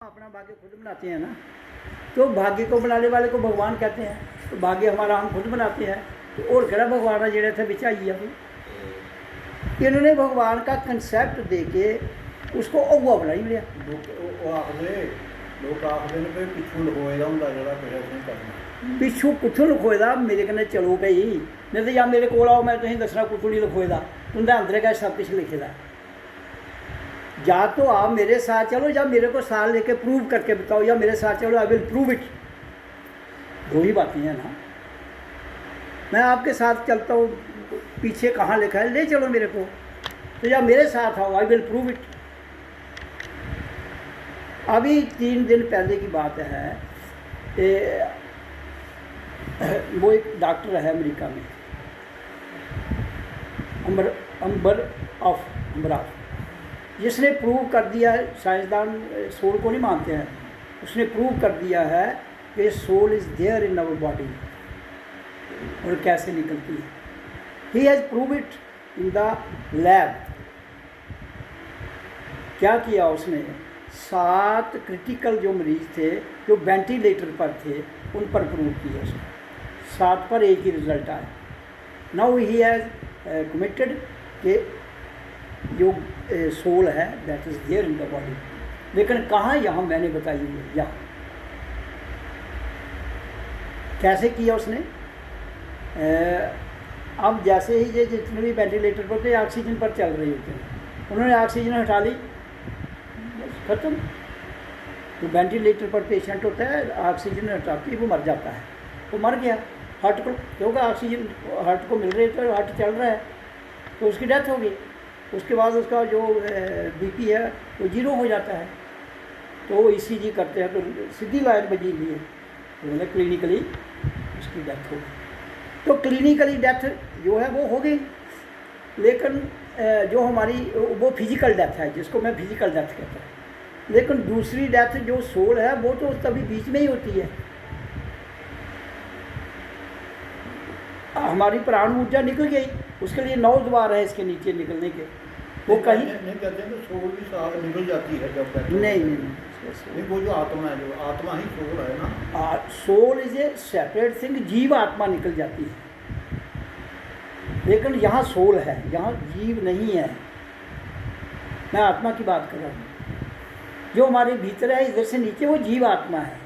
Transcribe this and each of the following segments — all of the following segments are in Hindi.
अपना भाग्य खुद बनाते हैं ना, तो भाग्य को बनाने वाले को भगवान कहते हैं। तो भाग्य हमारा हम खुद बनाते हैं। तो और केड़ा भगवान है जेड़े थे बिच आई है। इन्होंने भगवान का कंसैप्ट दे के उसको अगुआ बनाई लिया। पिछू कुछ लखोएदा मेरे कन्नै चलो भाई, नहीं तो या मेरे को आओ मैं तुसें दसना कुछ नहीं लखोएदा, तुंदे अंदर का सब कुछ लिखे दा। या तो आप मेरे साथ चलो या मेरे को साथ लेके प्रूव करके बताओ, या मेरे साथ चलो आई विल प्रूव इट। दो ही बातें हैं ना। मैं आपके साथ चलता हूँ, पीछे कहाँ लिखा है ले चलो मेरे को, तो या मेरे साथ आओ आई विल प्रूव इट। अभी 3 दिन पहले की बात है, वो एक डॉक्टर है अमेरिका में, अम्बराफ, जिसने प्रूव कर दिया है, साइंसदान सोल को नहीं मानते हैं, उसने प्रूव कर दिया है कि soul is there in our body और कैसे निकलती है। He has prove it in the lab. क्या किया उसने, 7 क्रिटिकल जो मरीज थे जो वेंटिलेटर पर थे उन पर प्रूव किया उसने। 7 पर एक ही रिजल्ट आया। नाउ ही हैज़ कमिटेड कि जो सोल है that is there in the body. लेकिन कहाँ, यहाँ मैंने बताई हुई है। यहाँ कैसे किया उसने, अब जैसे ही ये जितने भी वेंटिलेटर पर थे ऑक्सीजन पर चल रहे होते हैं, उन्होंने ऑक्सीजन हटा ली, ख़त्म। जो वेंटिलेटर पर पेशेंट होता है ऑक्सीजन हटाती है वो मर जाता है, वो मर गया। हार्ट को क्योंकि ऑक्सीजन हार्ट को मिल रही है तो हार्ट चल रहा है, तो उसकी डेथ होगी। उसके बाद उसका जो बीपी है वो 0 हो जाता है। तो ईसीजी करते हैं तो सीधी लाइन बजी हुई है, तो मतलब क्लिनिकली उसकी डेथ हो गई। तो क्लिनिकली डेथ जो है वो हो गई। लेकिन जो हमारी वो फिजिकल डेथ है, जिसको मैं फिजिकल डेथ कहता हूँ। लेकिन दूसरी डेथ जो सोल है वो तो तभी बीच में ही होती है। हमारी प्राण ऊर्जा निकल गई, उसके लिए 9 द्वार है इसके नीचे निकलने के। वो कहीं नहीं कहते हैं तो सोल भी साथ निकल जाती है जब नहीं, वो जो आत्मा है, जो आत्मा ही सोल है ना। Soul is a separate thing. जीव आत्मा निकल जाती है, लेकिन यहाँ सोल है, यहाँ जीव नहीं है। मैं आत्मा की बात कर रहा हूँ। जो हमारे भीतर है इधर से नीचे वो जीव आत्मा है,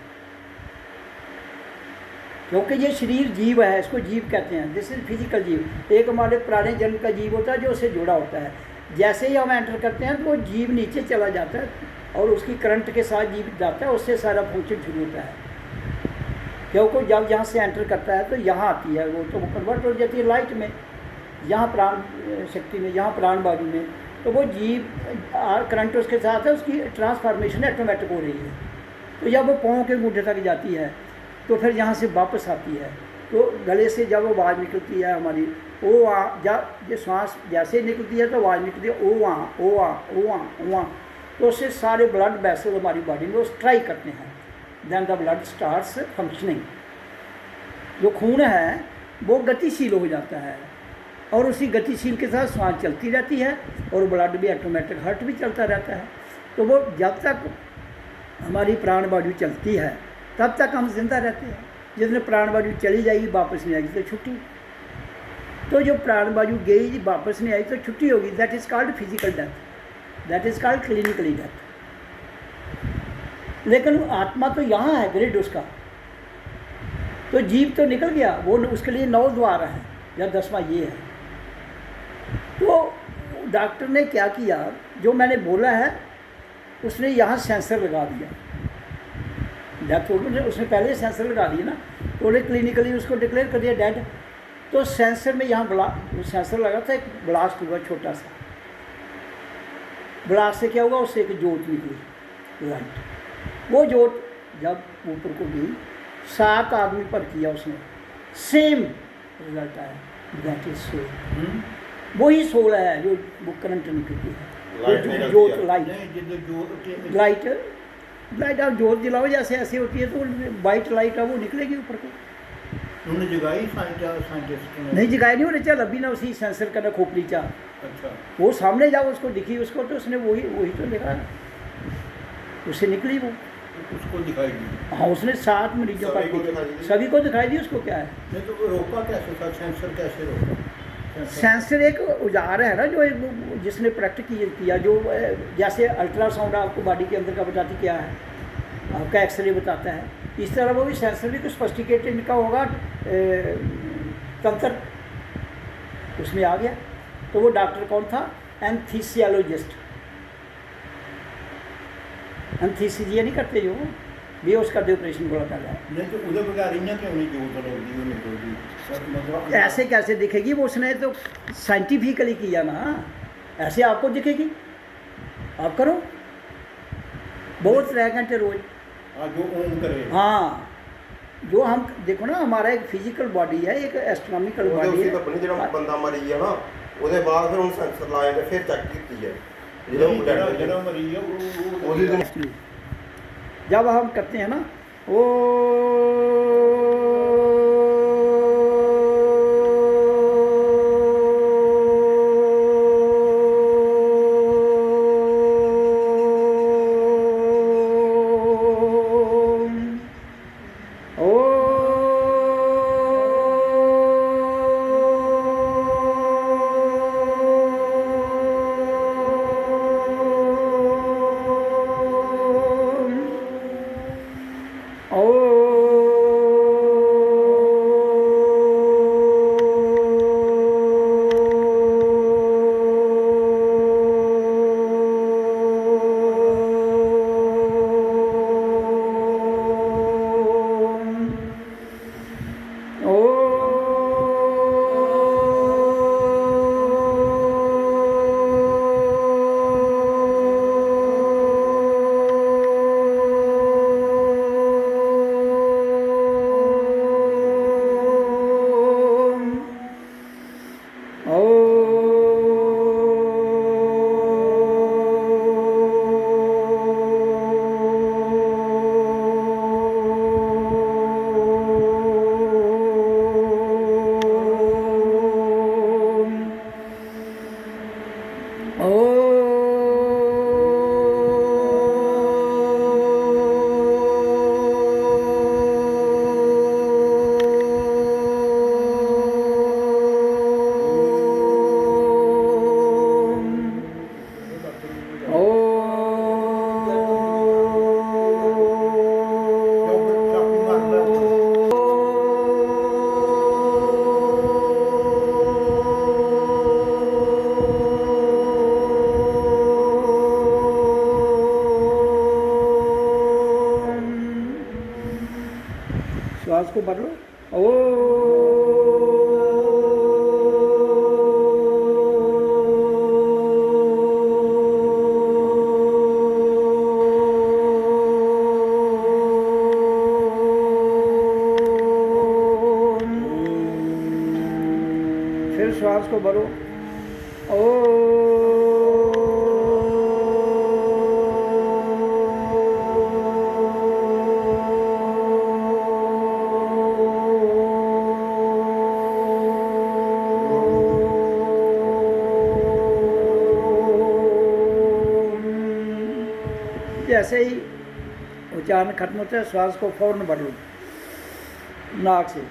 क्योंकि ये शरीर जीव है, इसको जीव कहते हैं। दिस इज फिजिकल जीव। एक हमारे पुराने जन्म का जीव होता है जो उससे जुड़ा होता है। जैसे ही हम एंटर करते हैं तो वो जीव नीचे चला जाता है और उसकी करंट के साथ जीव जाता है, उससे सारा फंक्शन शुरू होता है। क्योंकि जब यहाँ से एंटर करता है तो यहाँ आती है वो, तो वो कन्वर्ट हो जाती है लाइट में, यहाँ प्राण शक्ति में, यहाँ प्राण वायु में। तो वो जीव करंट उसके साथ है, उसकी ट्रांसफॉर्मेशन ऑटोमेटिक हो रही है। तो जब वो पाँव के अंगूठे तक जाती है तो फिर यहाँ से वापस आती है। तो गले से जब आवाज़ निकलती है हमारी ओ आ, जब ये सांस जैसे निकलती है तो आवाज़ निकलती है ओ आ ओ आ ओ आ ओ आ। तो उससे सारे ब्लड वेसल हमारी बॉडी में वो स्ट्राइक करते हैं। Then the blood starts functioning. जो खून है वो गतिशील हो जाता है और उसी गतिशील के साथ सांस चलती रहती है और ब्लड भी ऑटोमेटिक, हार्ट भी चलता रहता है। तो वो जब तक हमारी प्राण वायु चलती है तब तक हम जिंदा रहते हैं। जिसने प्राण वायु चली जाएगी वापस नहीं आएगी तो छुट्टी। तो जो प्राण वायु गई वापस नहीं आई तो छुट्टी होगी। That is called physical death, that is called clinically death. लेकिन आत्मा तो यहाँ है, ग्रिड उसका। तो जीव तो निकल गया, वो उसके लिए 9 द्वार है या 10वां ये है। तो डॉक्टर ने क्या किया, जो मैंने बोला है उसने यहाँ सेंसर लगा दिया। डेथ हो गई, उसने पहले सेंसर लगा दिया ना, तो उन्हें क्लिनिकली उसको डिक्लेयर कर दिया डेड। तो सेंसर में यहाँ सेंसर लगा था, एक ब्लास्ट हुआ छोटा सा। ब्लास्ट से क्या हुआ, उससे एक जोत निकली, लाइट। वो जोत जब ऊपर को गई, 7 आदमी पर किया उसने, सेम रिजल्ट आया। That is soul. वही सोल है जो वो करंट निकलती है, जोत लाइट। लाइट आप जोत जलाओ जैसे ऐसे होती है तो वाइट लाइट है वो निकलेगी ऊपर को। उन्होंने जगाई साइंटिस्ट नहीं जगाई नहीं, उन्हें चल अभी ना उसी सेंसर का ना खोपड़ी चा। अच्छा, वो सामने जाओ उसको दिखी उसको, तो उसने वही तो लिखा। उससे निकली वो। उसको दिखाई दी। हाँ, उसने 7 मरीजों सभी को पर दिखाई दी। सभी को दिखाई दी। उसको क्या है, नहीं तो वो रोका कैसे था, सेंसर कैसे रोका? सेंसर एक औजार है ना, जो एक जिसने प्रोडक्ट किया, जो जैसे अल्ट्रासाउंड आपको बॉडी के अंदर का बताती क्या है, आपका एक्सरे बताता है, इस तरह वो भी सेंसर भी कुछ स्पष्टिकेटेड इनका होगा तंत्र, उसमें आ गया। तो वो डॉक्टर कौन था? एंथीसियोलॉजिस्ट। एंथीसिया नहीं करते जो बेहोश कर दे ऑपरेशन को कर जाए। नहीं तो उधर बगैर इन्हें क्यों नहीं जो लगती वो निकलती सर, मतलब ऐसे कैसे दिखेगी? वो उसने तो साइंटिफिकली किया ना, ऐसे आपको दिखेगी? आप करो, बहुत 3 घंटे रोज। जो ओम करे। हाँ, जो हम देखो ना, हमारा एक फिजिकल बॉडी है, एक एस्ट्रोनॉमिकल ਉਹਦੇ बॉडी ਉਸੇ है। ਤਾਂ ਬਣੀ ਜਿਹੜਾ ਬੰਦਾ ਮਰੀ ਆ ਨਾ, ਉਹਦੇ ਬਾਅਦ ਫਿਰ ਉਹਨੂੰ ਸੈਂਸਰ ਲਾਇਆ ਤੇ ਫਿਰ ਚੈੱਕ ਕੀਤੀ ਹੈ ਜਿਹੜਾ ਉਹ ਜਿਹੜਾ ਡੈਡ ਜਿਹੜਾ ਮਰੀਜ਼ ਆ ਉਹ ਉਹਦੇ ਦਿਨ जब हम करते हैं ना वो श्वास को भर लो। फिर श्वास को भरो। जैसे ही उच्चारण खत्म होता है, श्वास को फौरन भर लो नाक से।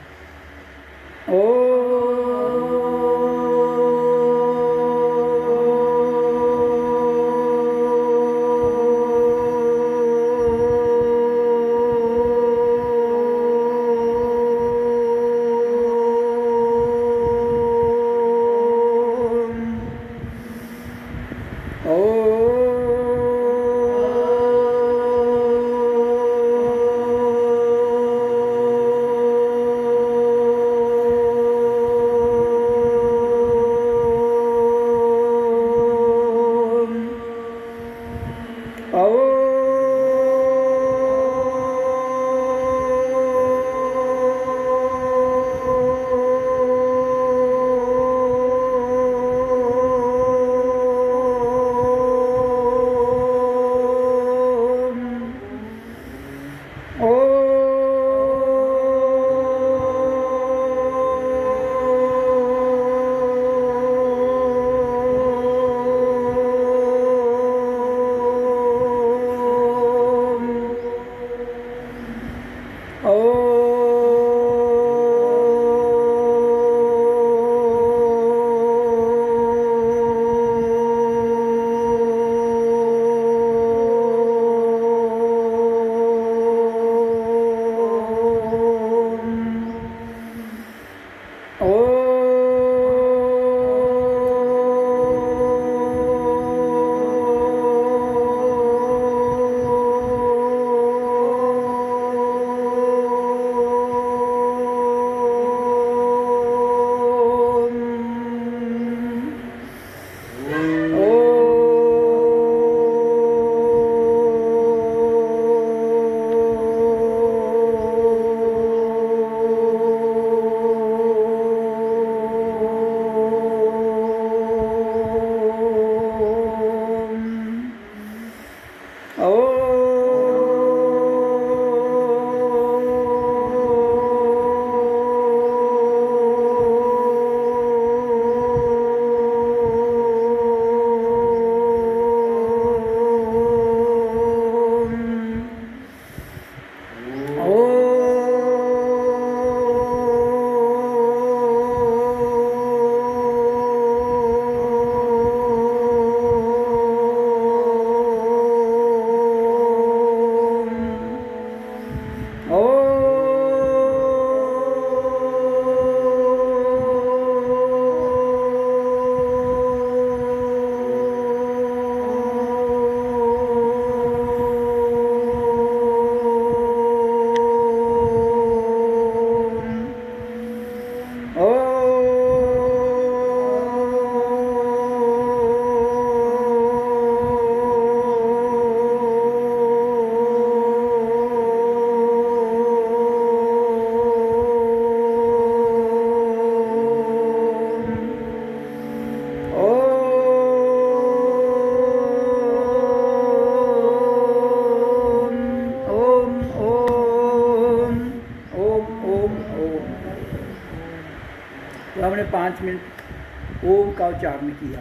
तो हमने 5 मिनट ओम का उच्चारण किया।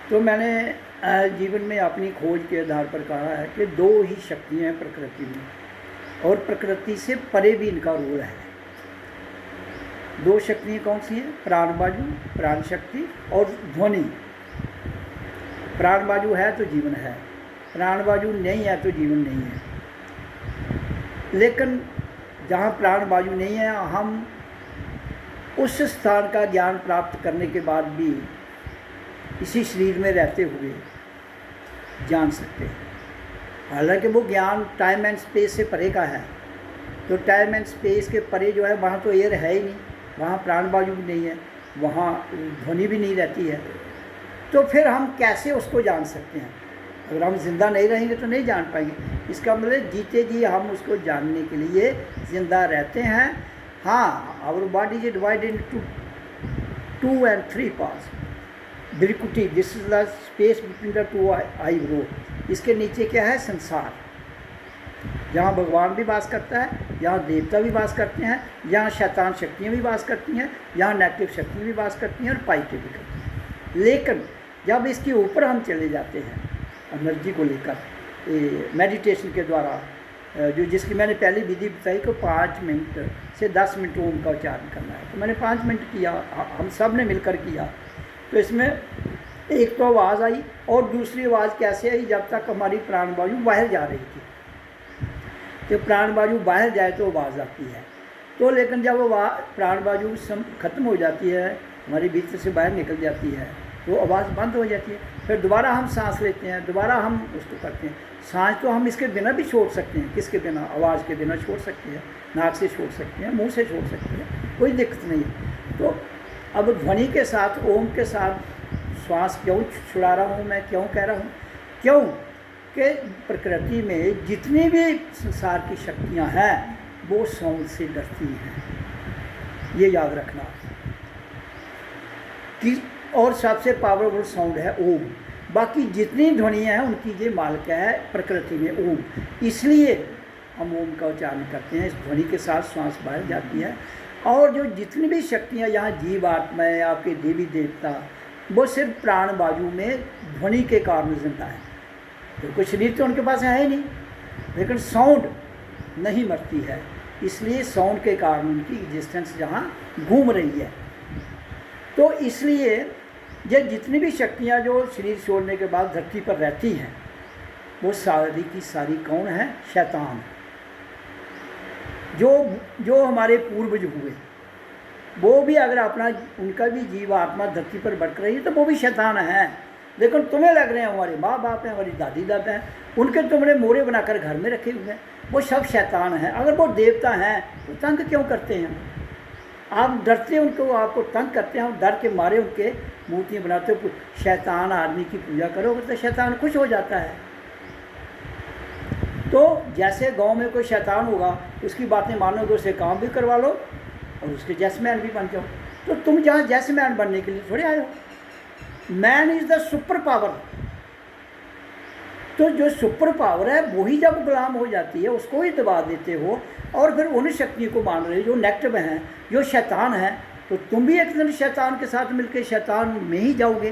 तो मैंने जीवन में अपनी खोज के आधार पर कहा है कि 2 ही शक्तियाँ हैं प्रकृति में, और प्रकृति से परे भी इनका रोल है। 2 शक्तियाँ कौन सी हैं? प्राण वायु, प्राण शक्ति, और ध्वनि। प्राण वायु है तो जीवन है, प्राण वायु नहीं है तो जीवन नहीं है। लेकिन जहाँ प्राण वायु नहीं है, हम उस स्थान का ज्ञान प्राप्त करने के बाद भी इसी शरीर में रहते हुए जान सकते हैं। हालांकि वो ज्ञान टाइम एंड स्पेस से परे का है। तो टाइम एंड स्पेस के परे जो है, वहाँ तो एयर है ही नहीं, वहाँ प्राण वायु भी नहीं है, वहाँ ध्वनि भी नहीं रहती है। तो फिर हम कैसे उसको जान सकते हैं? अगर हम जिंदा नहीं रहेंगे तो नहीं जान पाएंगे। इसका मतलब जीते जी हम उसको जानने के लिए जिंदा रहते हैं। हाँ, our body is divided into 2 and 3 parts। ब्रिकुटी, this is the space between the 2 eyebrow. इसके नीचे क्या है? संसार, जहाँ भगवान भी वास करता है, यहाँ देवता भी वास करते हैं, यहाँ शैतान शक्तियाँ भी वास करती हैं, यहाँ नेगेटिव शक्तियाँ भी वास करती हैं और पॉजिटिव भी करती हैं। लेकिन जब इसके ऊपर हम चले जाते हैं एनर्जी को लेकर मेडिटेशन के द्वारा, जो जिसकी मैंने पहली विधि बताई कि 5 मिनट से 10 मिनट ओम का उच्चारण करना है, तो मैंने 5 मिनट किया, हम सब ने मिलकर किया। तो इसमें एक तो आवाज़ आई, और दूसरी आवाज़ कैसे आई? जब तक हमारी प्राण वायु बाहर जा रही थी। तो प्राण वायु बाहर जाए तो आवाज़ आती है। तो लेकिन जब प्राण वायु ख़त्म हो जाती है, हमारे भीतर से बाहर निकल जाती है, तो आवाज़ बंद हो जाती है। फिर दोबारा हम सांस लेते हैं, दोबारा हम उसको करते हैं। सांस तो हम इसके बिना भी छोड़ सकते हैं। किसके बिना? आवाज़ के बिना छोड़ सकते हैं, नाक से छोड़ सकते हैं, मुंह से छोड़ सकते हैं, कोई दिक्कत नहीं है। तो अब ध्वनि के साथ, ओम के साथ श्वास क्यों छुड़ा रहा हूँ मैं, क्यों कह रहा हूँ? क्यों कि प्रकृति में जितनी भी संसार की शक्तियाँ हैं वो साउंड से डरती हैं, ये याद रखना कि। और सबसे पावरफुल साउंड है ओम। बाकी जितनी ध्वनियाँ हैं उनकी ये मालिक है प्रकृति में ओम। इसलिए हम ओम का उच्चारण करते हैं। इस ध्वनि के साथ श्वास बाहर जाती है। और जो जितनी भी शक्तियाँ यहाँ जीव आत्मा है, आपके देवी देवता, वो सिर्फ प्राण वायु में ध्वनि के कारण जिंदा है। तो कोई शरीर तो उनके पास है ही नहीं, लेकिन साउंड नहीं मरती है। इसलिए साउंड के कारण उनकी एग्जिस्टेंस जहाँ घूम रही है। तो इसलिए ये जितनी भी शक्तियाँ जो शरीर छोड़ने के बाद धरती पर रहती हैं, वो सारी की सारी कौन है? शैतान। जो हमारे पूर्वज हुए, वो भी अगर अपना, उनका भी जीव आत्मा धरती पर भटक रही है तो वो भी शैतान है। लेकिन तुम्हें लग रहे हैं हमारे माँ बाप हैं, हमारी दादी दादा हैं, उनके तुमने मोरे बनाकर घर में रखे हुए हैं, वो सब शैतान हैं। अगर वो देवता हैं तो तंग क्यों करते हैं? आप डरते हैं उनको, आपको तंग करते हैं, डर के मारे उनके मूर्तियाँ बनाते हो। शैतान आदमी की पूजा करोगे तो शैतान खुश हो जाता है। तो जैसे गांव में कोई शैतान होगा, उसकी बातें मानोगे, उससे काम भी करवा लो और उसके जैसमैन भी बन जाओ। तो तुम जहाँ जैसमैन बनने के लिए थोड़े आए हो। Man is the super power. तो जो सुपर पावर है वही जब गुलाम हो जाती है, उसको ही दबा देते हो और फिर उन शक्तियों को मान रहे हो जो नेगेटिव हैं, जो शैतान हैं, तो तुम भी एक दिन शैतान के साथ मिलकर शैतान में ही जाओगे।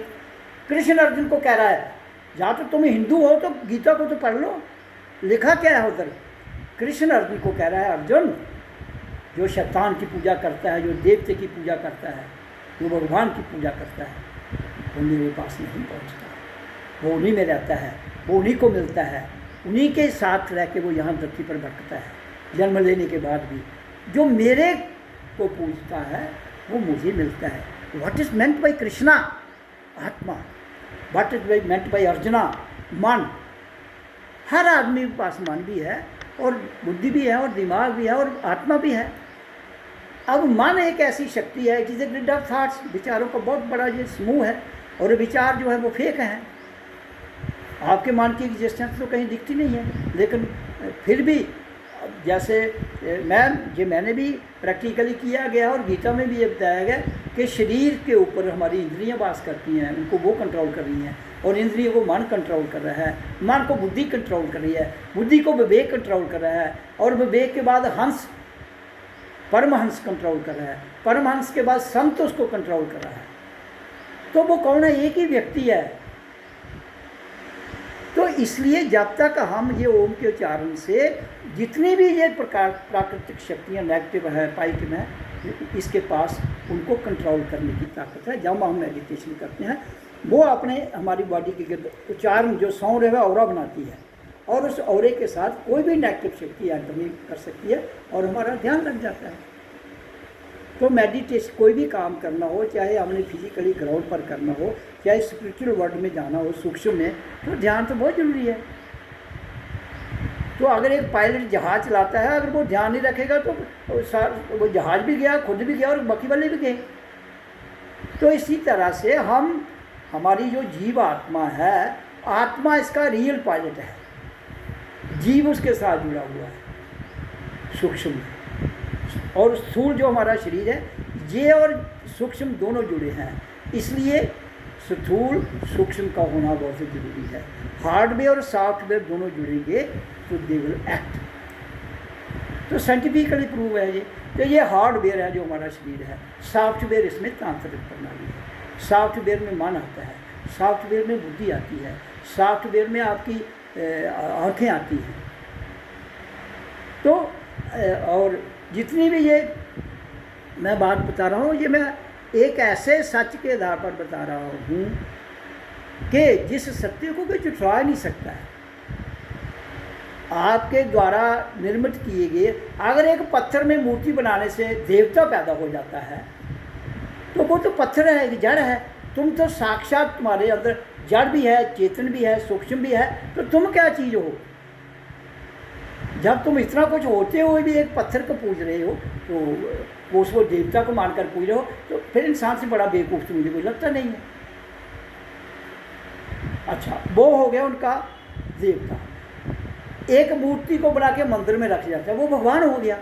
कृष्ण अर्जुन को कह रहा है, या तो तुम हिंदू हो तो गीता को तो पढ़ लो, लिखा क्या है उधर। कृष्ण अर्जुन को कह रहा है, अर्जुन जो शैतान की पूजा करता है, जो देवते की पूजा करता है, जो भगवान की पूजा करता है, वो मेरे पास नहीं पहुंचता। वो उन्हीं में रहता है, वो उन्हीं को मिलता है, उन्हीं के साथ रह के वो यहाँ धरती पर भटकता है। जन्म लेने के बाद भी जो मेरे को पूजता है वो मुझे मिलता है। What is meant by Krishna? आत्मा। What is meant by Arjuna? मन। हर आदमी के पास मन भी है और बुद्धि भी है और दिमाग भी है और आत्मा भी है। अब मन एक ऐसी शक्ति है जिसे ग्रिड ऑफ थाट्स, विचारों का बहुत बड़ा ये समूह है, और विचार जो है वो फेक हैं। आपके मन की एग्जिस्टेंस तो कहीं दिखती नहीं है, लेकिन फिर भी जैसे मैंने भी प्रैक्टिकली किया गया और गीता में भी ये बताया गया कि शरीर के ऊपर हमारी इंद्रियां वास करती हैं, उनको वो कंट्रोल कर रही हैं, और इंद्रियों को मन कंट्रोल कर रहा है, मन को बुद्धि कंट्रोल कर रही है, बुद्धि को विवेक कंट्रोल कर रहा है, और विवेक के बाद हंस परमहंस कंट्रोल कर रहा है, परमहंस के बाद संत उसको कंट्रोल कर रहा है। तो वो कौन है? एक ही व्यक्ति है। तो इसलिए जब तक हम ये ओम के उच्चारण से जितनी भी ये प्रकार प्राकृतिक शक्तियाँ नेगेटिव है पॉजिटिव है, इसके पास उनको कंट्रोल करने की ताकत है। जब हम मेडिटेशन करते हैं वो अपने हमारी बॉडी के उच्चारण जो साउंड है वह ऑरा बनाती है, और उस ऑरे के साथ कोई भी नेगेटिव शक्ति एंटर नहीं कर सकती है और हमारा ध्यान लग जाता है। तो मेडिटेशन कोई भी काम करना हो, चाहे हमने फिजिकली ग्राउंड पर करना हो, चाहे स्पिरिचुअल वर्ल्ड में जाना हो, सूक्ष्म में, तो ध्यान तो बहुत जरूरी है। तो अगर एक पायलट जहाज़ चलाता है, अगर वो ध्यान नहीं रखेगा तो वो जहाज़ भी गया, खुद भी गया और बाकी वाले भी गए। तो इसी तरह से हमारी जो जीव आत्मा है, आत्मा इसका रियल पायलट है, जीव उसके साथ जुड़ा हुआ है सूक्ष्म में, और स्थूल जो हमारा शरीर है ये और सूक्ष्म दोनों जुड़े हैं। इसलिए स्थूल सूक्ष्म का होना बहुत जरूरी है। हार्डवेयर और सॉफ्टवेयर दोनों जुड़ेंगे तो दे विल एक्ट। तो साइंटिफिकली प्रूव है ये। तो ये हार्डवेयर है जो हमारा शरीर है, सॉफ्टवेयर इसमें तांत्रिक प्रणाली है। सॉफ्टवेयर में मन आता है, सॉफ्टवेयर में बुद्धि आती है, सॉफ्टवेयर में आपकी आँखें आती हैं। तो और जितनी भी ये मैं बात बता रहा हूँ, ये मैं एक ऐसे सच के आधार पर बता रहा हूँ कि जिस सत्य को कोई झुठला नहीं सकता है। आपके द्वारा निर्मित किए गए, अगर एक पत्थर में मूर्ति बनाने से देवता पैदा हो जाता है तो वो तो पत्थर है, एक जड़ है। तुम तो साक्षात, तुम्हारे अंदर जड़ भी है, चेतन भी है, सूक्ष्म भी है, तो तुम क्या चीज़ हो? जब तुम इतना कुछ होते हुए भी एक पत्थर को पूज रहे हो, तो वो उसको देवता को मानकर पूज रहे हो, तो फिर इंसान से बड़ा बेवकूफ़ तो मुझे कोई लगता नहीं है। अच्छा, वो हो गया उनका देवता। एक मूर्ति को बना के मंदिर में रख जाता है, वो भगवान हो गया।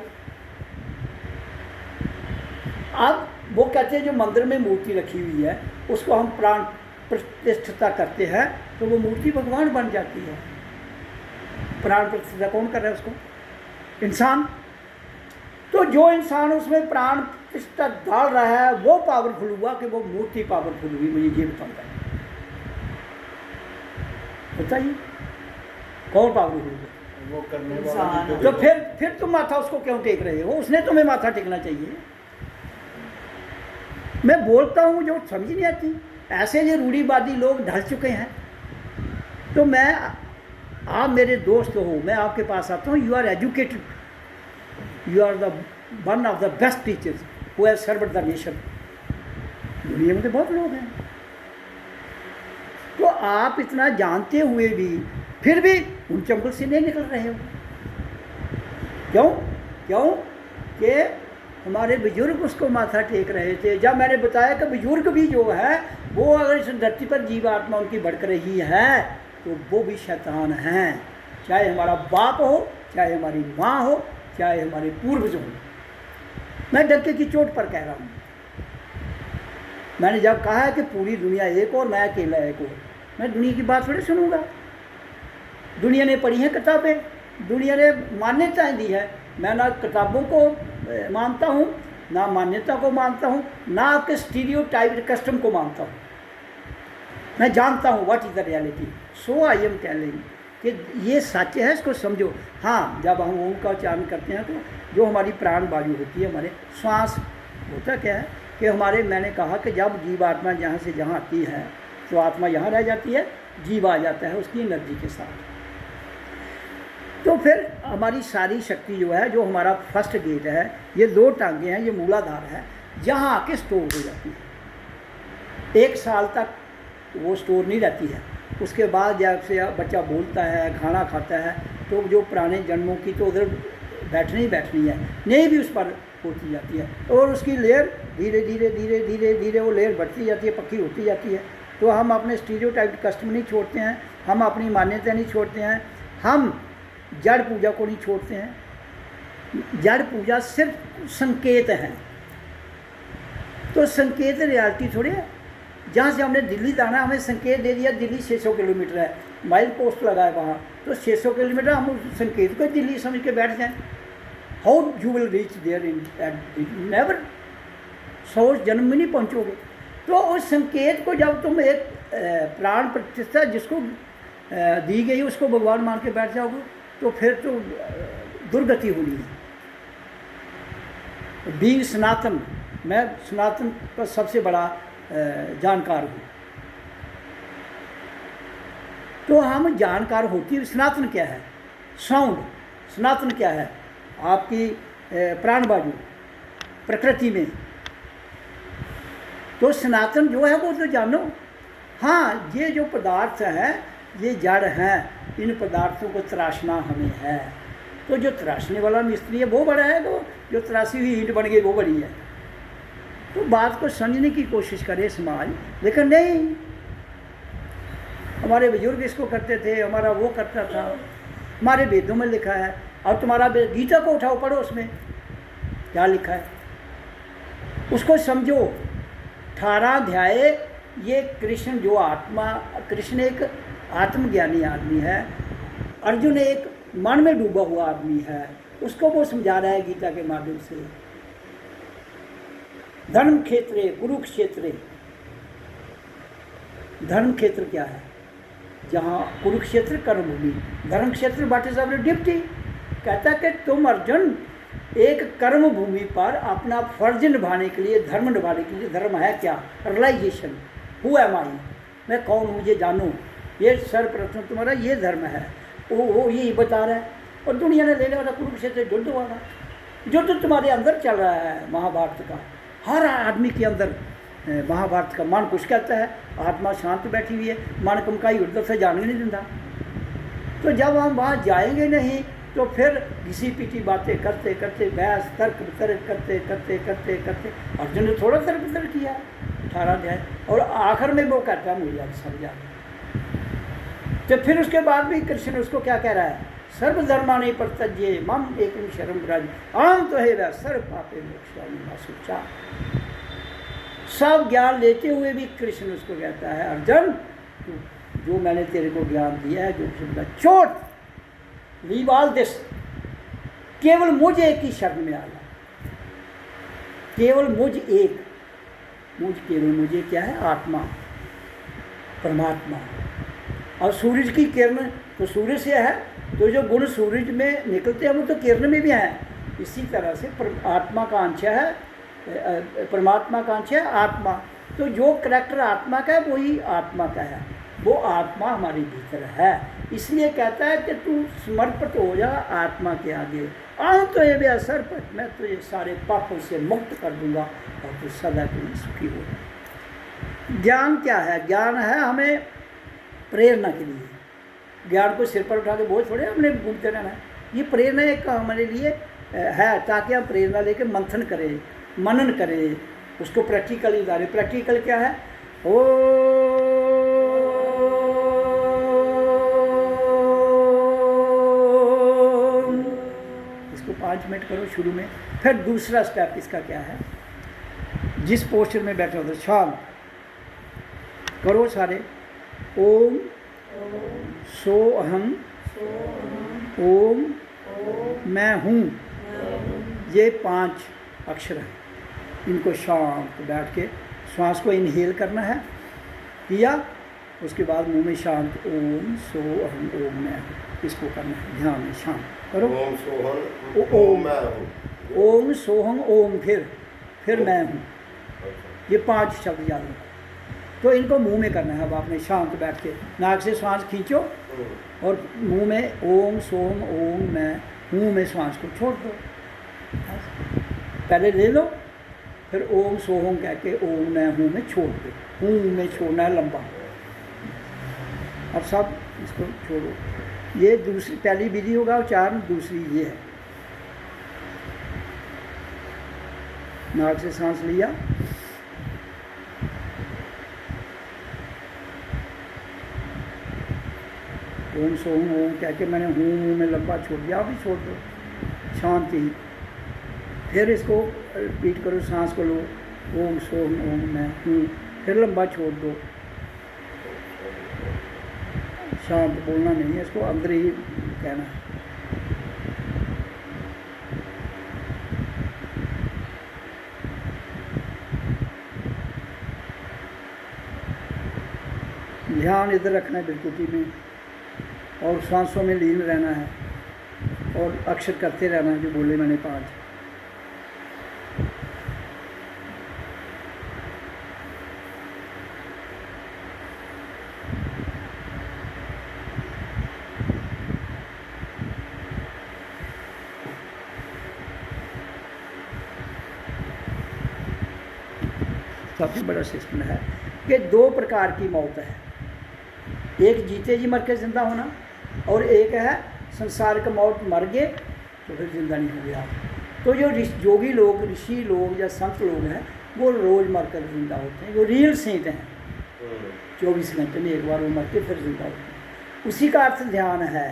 अब वो कहते हैं जो मंदिर में मूर्ति रखी हुई है उसको हम प्राण प्रतिष्ठा करते हैं तो वो मूर्ति भगवान बन जाती है। प्राण प्रतिष्ठा कौन कर रहा है उसको? इंसान। तो जो इंसान उसमें प्राण प्रतिष्ठा डाल रहा है वो पावरफुल हुआ कि वो मूर्ति पावरफुल हुई, मुझे ये बताता है। बताइए कौन पावरफुल हुआ? वो करने वाला। तो फिर तुम माथा उसको क्यों टेक रहे हो? उसने तुम्हें माथा टेकना चाहिए। मैं बोलता हूँ जो समझ नहीं आती, ऐसे ये रूढ़िवादी लोग ढल चुके हैं। तो आप मेरे दोस्त हो, मैं आपके पास आता हूँ, you are educated, you are the one of the best teachers who have served the nation. दुनिया में तो बहुत लोग हैं। तो आप इतना जानते हुए भी फिर भी उन चंबल से नहीं निकल रहे हो। क्यों कि हमारे बुजुर्ग उसको माथा टेक रहे थे। जब मैंने बताया कि बुजुर्ग भी जो है वो अगर इस धरती पर जीव आत्मा उनकी भड़क रही है तो वो भी शैतान हैं, चाहे हमारा बाप हो, चाहे हमारी माँ हो, चाहे हमारे पूर्वज हो। मैं डंके की चोट पर कह रहा हूँ। मैंने जब कहा है कि पूरी दुनिया एक और मैं अकेला एक और, मैं दुनिया की बात थोड़ी सुनूंगा। दुनिया ने पढ़ी हैं किताबें, दुनिया ने मान्यताएं दी है। मैं ना किताबों को मानता हूँ, ना मान्यता को मानता हूँ, ना आपके स्टीरियोटाइप कस्टम को मानता हूँ। मैं जानता हूँ what is the reality, so I am telling कि ये सच है, इसको समझो। हाँ, जब हम ओम का उच्चारण करते हैं तो जो हमारी प्राण वायु होती है, हमारे श्वास होता क्या है कि हमारे, मैंने कहा कि जब जीव आत्मा जहाँ से जहाँ आती है तो आत्मा यहाँ रह जाती है, जीव आ जाता है उसकी एनर्जी के साथ। तो फिर हमारी सारी शक्ति जो है, जो हमारा फर्स्ट गेट है, ये दो टांगे हैं, ये मूलाधार है, जहाँ आके स्टोर हो जाती है। 1 साल तक वो स्टोर नहीं रहती है। उसके बाद जब से बच्चा बोलता है, खाना खाता है, तो जो पुराने जन्मों की तो उधर बैठनी ही बैठनी है, नहीं भी उस पर होती जाती है, और उसकी लेयर धीरे धीरे धीरे धीरे धीरे वो लेयर बढ़ती जाती है, पक्की होती जाती है। तो हम अपने स्टीरियोटाइप कस्टम नहीं छोड़ते हैं, हम अपनी मान्यता नहीं छोड़ते हैं, हम जड़ पूजा को नहीं छोड़ते हैं। जड़ पूजा सिर्फ संकेत है। तो संकेत रियलिटी थोड़ी है। जहाँ से हमने दिल्ली जाना, हमें संकेत दे दिया दिल्ली 600 किलोमीटर है, माइल पोस्ट लगा है वहाँ, तो 600 किलोमीटर हम उस संकेत को दिल्ली समझ के बैठ जाएं। How you will reach there in never, सोच जन्म में नहीं पहुंचोगे। तो उस संकेत को जब तुम एक प्राण प्रतिष्ठा जिसको दी गई उसको भगवान मान के बैठ जाओगे तो फिर तो दुर्गति होनी है। बीइंग सनातन, मैं सनातन का सबसे बड़ा जानकार हूँ। तो हम जानकार होती है सनातन क्या है, साउंड सनातन क्या है, आपकी प्राण बाजू प्रकृति में। तो सनातन जो है वो तो जानो। हाँ, ये जो पदार्थ है ये जड़ हैं, इन पदार्थों को तराशना हमें है। तो जो तराशने वाला मिस्त्री है वो बड़ा है, तो जो तराशी हुई ईंट बन गई वो बड़ी है। तो बात को समझने की कोशिश करे समाज, लेकिन नहीं, हमारे बुजुर्ग इसको करते थे, हमारा वो करता था, हमारे वेदों में लिखा है। और तुम्हारा गीता को उठाओ पढ़ो, उसमें क्या लिखा है उसको समझो। 18 अध्याय, ये कृष्ण जो आत्मा, कृष्ण एक आत्मज्ञानी आदमी है, अर्जुन एक मन में डूबा हुआ आदमी है, उसको वो समझा रहा है गीता के माध्यम से। धर्म क्षेत्रे कुरुक्षेत्रे, धर्म क्षेत्र क्या है, जहाँ कुरुक्षेत्र कर्मभूमि, धर्म क्षेत्र बाटे साहब डिप्टी कहता है कि तुम अर्जुन एक कर्म भूमि पर अपना फर्ज निभाने के लिए, धर्म निभाने के लिए, धर्म है क्या, रियलाइजेशन, हु एम आई, मैं कौन हूँ मुझे जानो, ये सर्वप्रथम तुम्हारा ये धर्म है, वो यही बता रहा है। और दुनिया ने ले लिया कुरुक्षेत्र युद्ध वाला, युद्ध तुम्हारे अंदर चल रहा है महाभारत का, हर आदमी के अंदर महाभारत का। मन कुछ कहता है, आत्मा शांत बैठी हुई है, मन कमकाई उधर से जानने नहीं देता। तो जब हम वहाँ जाएंगे नहीं तो फिर घिसी पीटी बातें करते करते, बहस तर्क वितर्क करते करते करते करते, अर्जुन ने थोड़ा तर्क वितर्क किया 18 अध्याय, और आखिर में वो कहता है मुझे अब समझा। तो फिर उसके बाद भी कृष्ण उसको क्या कह रहा है, सर्वधर्मानि परित्यज्य मम एकम शरणं व्रज अहं त्वमेव सर्व पापे मोक्षयामि मा शुचा। सब ज्ञान लेते हुए भी कृष्ण उसको कहता है, अर्जुन जो मैंने तेरे को ज्ञान दिया है, जो सुनता छोड़, लीव ऑल दिस, केवल मुझ एक ही शरण में आना, केवल मुझ एक, मुझ केवल मुझे क्या है, आत्मा परमात्मा। और सूरज की किरण तो सूर्य से है, तो जो गुण सूरज में निकलते हैं वो तो किरण में भी हैं। इसी तरह से आत्मा का अंश है, परमात्मा का अंश है आत्मा। तो जो करैक्टर आत्मा का है वही आत्मा का है, वो आत्मा हमारे भीतर है। इसलिए कहता है कि तू समर्पित हो जा आत्मा के आगे। तो ये बेअसर पर मैं तुझे सारे पापों से मुक्त कर दूंगा और तू सदा के लिए सुखी हो। ज्ञान क्या है, ज्ञान है हमें प्रेरणा के लिए। ज्ञान को सिर पर उठा के बोझ छोड़े हमने घूमते रहना है, ये प्रेरणा एक हमारे लिए है, ताकि हम प्रेरणा लेके मंथन करें, मनन करें, उसको प्रैक्टिकली उतारें। प्रैक्टिकल क्या है, इसको 5 मिनट करो शुरू में। फिर दूसरा स्टेप इसका क्या है, जिस पोस्चर में बैठे होते शांत करो सारे, ओम सो अहम, ओम मैं हूँ, ये 5 अक्षर हैं, इनको शांत बैठ के श्वास को इनहेल करना है, किया, उसके बाद मुंह में शांत ओम सो अहम ओम मैं हूँ, इसको करना है ध्यान में, शांत करो। ओम सोहम ओम मैं हूँ, ओम सोहम ओम, फिर मैं हूँ, ये 5 शब्द याद रखो। तो इनको मुंह में करना है। अब आपने शांत बैठ के नाक से श्वास खींचो और मुंह में ओम सोम ओम मैं हूँ में श्वास को छोड़ दो, पहले ले लो, फिर ओम सोहम कह के ओम मैं हूँ में छोड़ दो, हूँ में छोड़ना है लंबा। अब सब इसको छोड़ो, ये दूसरी पहली विधि होगा उच्चारण, दूसरी ये है। नाक से सांस लिया, ओम सोम ओम कह के मैंने हूँ मुँह में लंबा छोड़ दिया, अभी छोड़ दो शांति। फिर इसको रिपीट करो, सांस को लो, ओम सोम ओम मैं हूँ, फिर लंबा छोड़ दो, शांत बोलना नहीं है, इसको अंदर ही कहना है। ध्यान इधर रखना है बिल्कुटी में और सांसों में लीन रहना है और अक्षर करते रहना है जो बोले मैंने 5। सबसे बड़ा सिस्टम है कि 2 प्रकार की मौत है, एक जीते जी मर के ज़िंदा होना और एक है संसारिक मौत, मर गए तो फिर ज़िंदा नहीं हो गया। तो जो योगी लोग, ऋषि लोग या संत लोग हैं वो रोज़ मर कर ज़िंदा होते हैं, जो रियल सेंट हैं 24 घंटे में एक बार वो मर के फिर ज़िंदा होते हैं। उसी का अर्थ ध्यान है।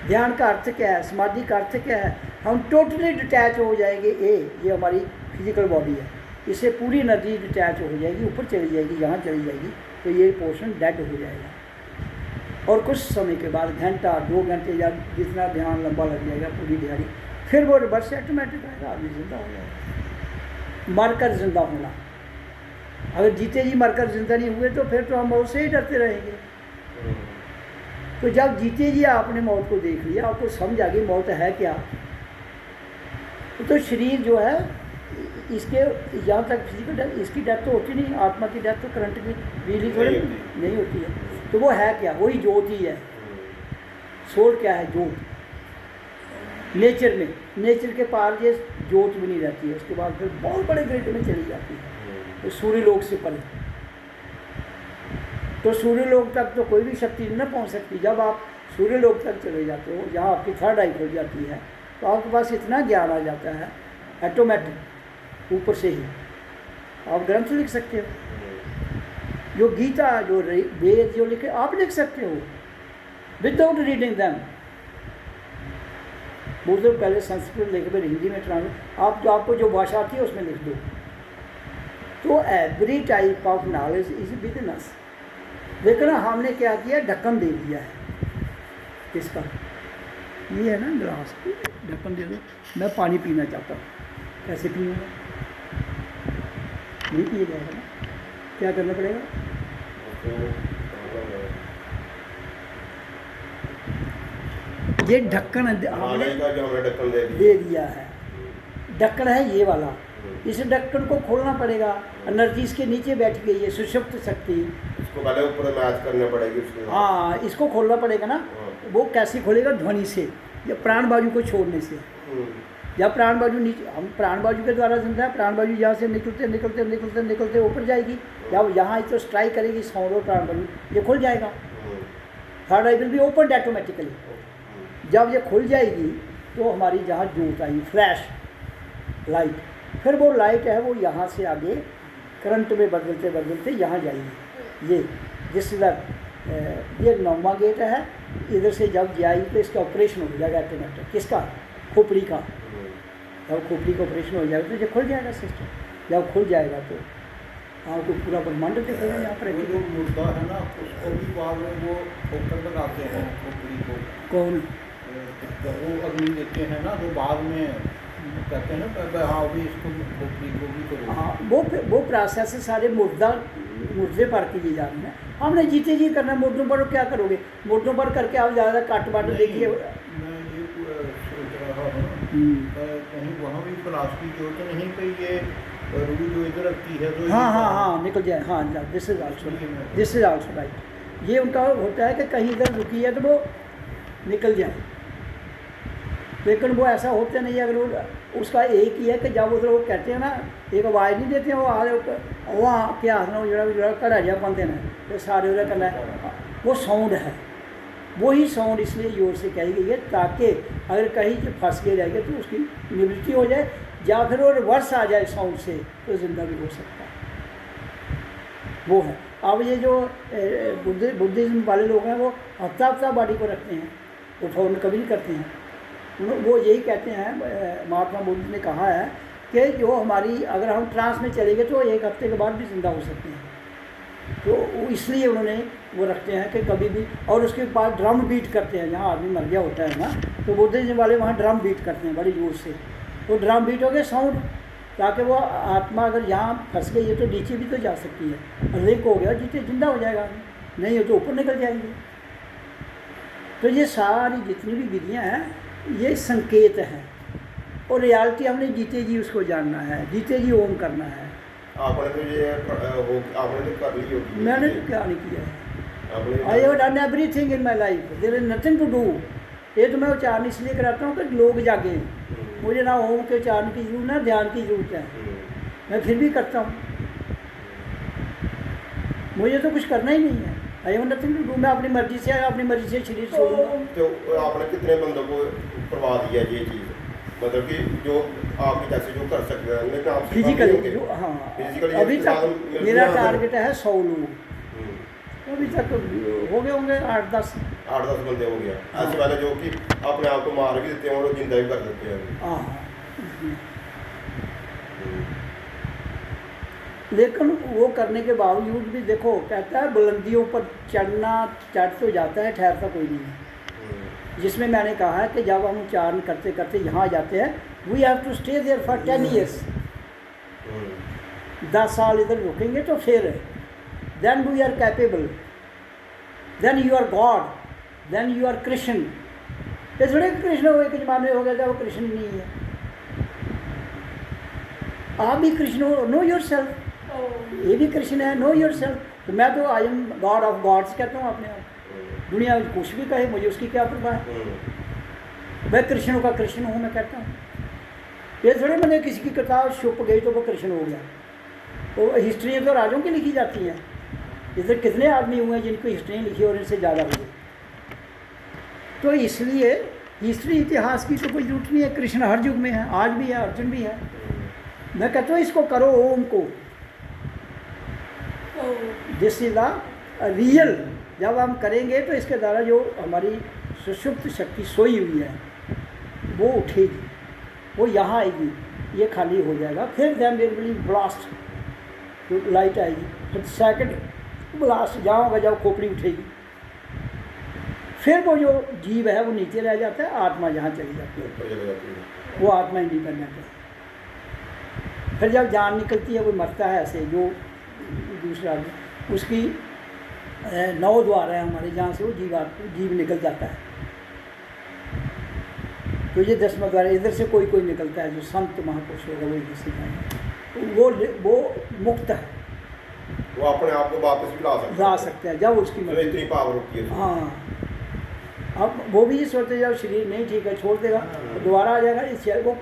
ध्यान का अर्थ क्या है, समाधि का अर्थ क्या है, हम टोटली डिटैच हो जाएंगे। ये हमारी फिजिकल बॉडी है, इससे पूरी एनर्जी डिटैच हो जाएगी, ऊपर चली जाएगी, यहाँ चली जाएगी, तो ये पोर्शन डेड हो जाएगा। और कुछ समय के बाद घंटा 2 घंटे या जितना ध्यान लंबा लग जाएगा पूरी दिहाड़ी, फिर वो रिवर्स से ऑटोमेटिक आएगा, आदमी जिंदा हो जाएगा। मरकर जिंदा होना, अगर जीते जी मरकर जिंदा नहीं हुए तो फिर तो हम मौत से ही डरते रहेंगे। तो जब जीते जी आपने मौत को देख लिया, आपको समझ आ गई मौत है क्या, तो शरीर जो है इसके यहाँ तक फिजिकल डेथ, इसकी डेथ तो होती नहीं, आत्मा की डेथ तो करंट की बिजली थोड़ी नहीं होती है। तो वो है क्या, वही ज्योत ही है। सोल क्या है, ज्योत। नेचर में, नेचर के पार ये ज्योत भी नहीं रहती है, उसके बाद फिर बहुत बड़े ग्रिड में चली जाती है, तो सूर्य लोक से परे। तो सूर्य लोक तक तो कोई भी शक्ति न पहुंच सकती। जब आप सूर्य लोक तक चले जाते हो, जहाँ आपकी थर्ड आई खुल जाती है, तो आपके पास इतना ज्ञान आ जाता है ऑटोमेटिक, ऊपर से ही आप ग्रंथ लिख सकते हो। जो गीता, जो वेद जो लिखे, आप लिख सकते हो विदाउट रीडिंग दैम। बोलते हो पहले संस्कृत लिख, फिर हिंदी में ट्रांसलेट, आप जो आपको जो भाषा आती है उसमें लिख दो। तो every type of knowledge is within us. लेकिन हमने क्या किया, ढक्कन दे दिया है। किसका, ये है ना गिलास, ढक्कन दे दो। मैं पानी पीना चाहता हूँ, कैसे पीऊँगा, नहीं पिए जाएगा ना, क्या करना पड़ेगा, ये ढक्कन हमने दे दिया है। ढक्कन है ये वाला, इस ढक्कन को खोलना पड़ेगा। एनर्जी इसके नीचे बैठ गई है, सुषुप्त शक्ति, इसको पहले ऊपर मैच करने पड़ेगी उसके। हाँ, इसको खोलना पड़ेगा ना। वो कैसे खोलेगा, ध्वनि से, या प्राण बाजू को छोड़ने से। जब प्राण बाजू नीचे, हम प्राण बाजू के द्वारा जिंदा है, प्राण बाजू यहाँ से निकलते निकलते निकलते निकलते ऊपर जाएगी। जब यहाँ तो स्ट्राइक करेगी साउंड और प्राण बाजू, ये खुल जाएगा। Third I will be open automatically. जब ये खुल जाएगी तो हमारी जहाँ ज्योत आई, फ्लैश लाइट, फिर वो लाइट है वो यहाँ से आगे करंट में बदलते बदलते यहाँ जाएगी। ये जिस ये 9वां गेट है, इधर से जब जाएगी तो इसका ऑपरेशन हो जाएगा ऑटोमेटिक। किसका, खोपड़ी का। जब खोपड़ी का ऑपरेशन हो जाएगा तो ये खुल जाएगा सिस्टम। जब खुल जाएगा तो आपको पूरा ब्रह्मांड दिखेगा यहाँ पर। जो मुर्दा है ना, उसको भी बाद में वो ठोकर लगाते हैं खोपड़ी को। कौन, जब वो अग्नि देते हैं ना, तो बाद में कहते हैं ना, हाँ भी इसको खोपड़ी को भी करो। हाँ, वो प्रोसेस सारे मुर्दे पर किए जा रहे हैं। हमने जीते जी करना, मुर्दों पर क्या करोगे, मुर्दों पर करके आप ज़्यादा काट बाट देखिए। मैं ये सोच रहा हूँ कहीं वहाँ भी प्लास की जरूरत नहीं कि ये रूढ़ी जो इधर रखती है तो हाँ निकल जाए। हाँ, दिस इज आल्सो राइट। ये उनका होता है कि कहीं इधर रुकी है तो वो निकल जाए, लेकिन वो ऐसा होता नहीं है। अगर वो उसका एक ही है कि जब उधर वो कहते हैं ना, एक आवाज़ नहीं देते हैं, वो आ रहे वहाँ क्या आखना, जो घड़ा जा पाते हैं तो सारे उधर करना है, वो साउंड है। वही साउंड इसलिए जोर से कही गई है ताकि अगर कहीं जो फंस के रहेगा तो उसकी निवृत्ति हो जाए, या फिर वो रिवर्स आ जाए साउंड से तो जिंदा भी हो सकता है। वो है। अब ये जो बुद्धिज्म वाले लोग हैं वो हफ्ता बॉडी को रखते हैं, वो फौरन कभी नहीं करते हैं। वो यही कहते हैं, महात्मा बुद्ध ने कहा है कि जो हमारी, अगर हम ट्रांस में चले गए तो 1 हफ्ते के बाद भी जिंदा हो सकते हैं। तो इसलिए उन्होंने वो रखते हैं कि कभी भी, और उसके बाद ड्रम बीट करते हैं। जहाँ आदमी मर गया होता है ना, तो बुद्धिज्म वाले वहाँ ड्रम बीट करते हैं बड़ी जोर से। तो ड्रम बीट हो गया साउंड, ताकि वो आत्मा अगर यहाँ फंस गई है तो नीचे भी तो जा सकती है। लिंक हो गया जीते जिंदा हो जाएगा, नहीं हो तो ऊपर निकल जाएंगे। तो ये सारी जितनी भी विधियाँ हैं ये संकेत हैं, और रियलिटी हमने जीते जी उसको जानना है, जीते जी ओम करना है। आपने तो ये आपने तो कर ली होगी। मैंने तो क्या नहीं किया है, आपने I have done everything in my life, there is nothing to do. ये तो मैं उच्चारण इसलिए कराता हूँ कि लोग जागे, मुझे ना ओम के उच्चारण की जरूरत ना ध्यान की जरूरत है, मैं फिर भी करता हूँ। मुझे तो कुछ करना ही नहीं है, I have nothing to do. मैं अपनी मर्जी से शरीर छोड़ूंगा। तो आपने कितने बंदों को करवा दिया ये चीज़, मतलब कि जो आपके जैसे जो कर सकते हैं लेकिन आप फिजिकली जो, हाँ फिजिकली अभी तक मेरा टारगेट है 100 लोग, अभी तक हो गए होंगे 8-10 बंदे हो गया। हाँ। ऐसे वाले जो कि अपने आप को मार भी देते हैं और जिंदा भी कर देते हैं। हाँ, लेकिन वो करने के बावजूद भी देखो कहता है बुलंदियों पर चढ़ तो जाता है, ठहरता कोई नहीं है। जिसमें मैंने कहा है कि जब हम उच्चारण करते करते यहाँ जाते हैं, we have to stay there for 10 years. 10 साल इधर रुकेंगे तो फिर then we are capable, then you are God, then you are Krishna. ये थोड़े कृष्ण हो एक जमाने हो गया था वो कृष्ण नहीं है, आप भी कृष्ण हो, नो योर सेल्फ। ये भी कृष्ण है, नो योर सेल्फ। तो मैं तो I am God of gods कहता हूँ अपने आप। दुनिया कुछ भी कहे, मुझे उसकी क्या परवाह है, मैं कृष्ण का कृष्ण हूँ, मैं कहता हूँ। ये थोड़े मैंने किसी की किताब छुप गई तो वो कृष्ण हो गया। तो हिस्ट्रियाँ तो राजों की लिखी जाती हैं, इधर कितने आदमी हुए हैं जिनको हिस्ट्रियाँ लिखी और इनसे ज़्यादा हुई। तो इसलिए हिस्ट्री इतिहास की तो कोई जरूरत नहीं है, कृष्ण हर युग में है, आज भी है, अर्जुन भी है। मैं कहता हूँ इसको करो, ओम को, दिस इज द रियल। जब हम करेंगे तो इसके द्वारा जो हमारी सुषुप्त शक्ति सोई हुई है वो उठेगी, वो यहाँ आएगी, ये खाली हो जाएगा, फिर then there will be blast, तो लाइट आएगी, फिर सेकंड ब्लास्ट जहाँ होगा जब खोपड़ी उठेगी, फिर वो जो जीव है वो नीचे रह जाता है, आत्मा यहाँ चली जाती है, वो आत्मा इंडिपेंडेंट है। फिर जब जान निकलती है वो मरता है ऐसे, जो दूसरा उसकी 9 द्वार है हमारे, जहाँ से वो जीव निकल जाता है। तो ये 10वां द्वार, इधर से कोई कोई निकलता है, जो संत महापुरुष होगा वो इधर से जाएगा, वो मुक्त है, वो अपने आप को वापस भी ला सकते हैं जब उसकी मर्जी, इतनी पावर होती है। हाँ, अब वो भी सोचते जब शरीर नहीं ठीक है छोड़ देगा तो दोबारा आ जाएगा, इस वो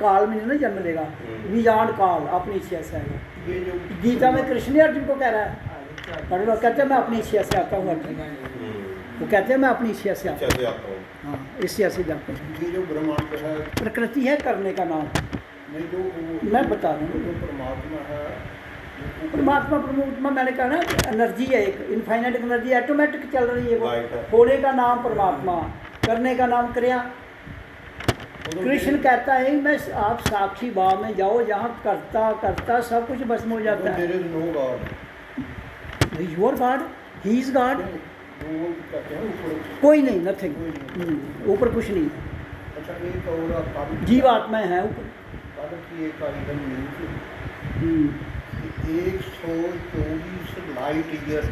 काल में नहीं ना जन्म लेगा, विजान काल अपनी इच्छा से आएगा। गीता में कृष्ण अर्जुन को कह रहा है, और वो कहते हैं मैं अपनी इच्छा से आता हूँ अर्जुन, वो कहते हैं मैं अपनी इच्छा से आता हूँ, हाँ इच्छा से जाता हूँ। ये जो ब्रह्मांड है, प्रकृति है करने का नाम, नहीं जो मैं बता रहा हूँ, जो परमात्मा है, परमात्मा मैंने कहा ना एनर्जी है, एक इनफाइनाइट एनर्जी ऑटोमेटिक चल रही है, वो Right है। होने का नाम परमात्मा, करने का नाम क्रिया। कृष्ण कहता है मैं आप साक्षी भाव में जाओ, जहाँ करता करता सब कुछ भस्म हो जाता है। There is no God, your God, he is God, वो कहते हैं ऊपर कोई नहीं, नथिंग, ऊपर कुछ नहीं है, अच्छा एक और काबिल जीव आत्माएं हैं ऊपर। काबिल की एक आइटम मिली थी, 124 लाइट ईयर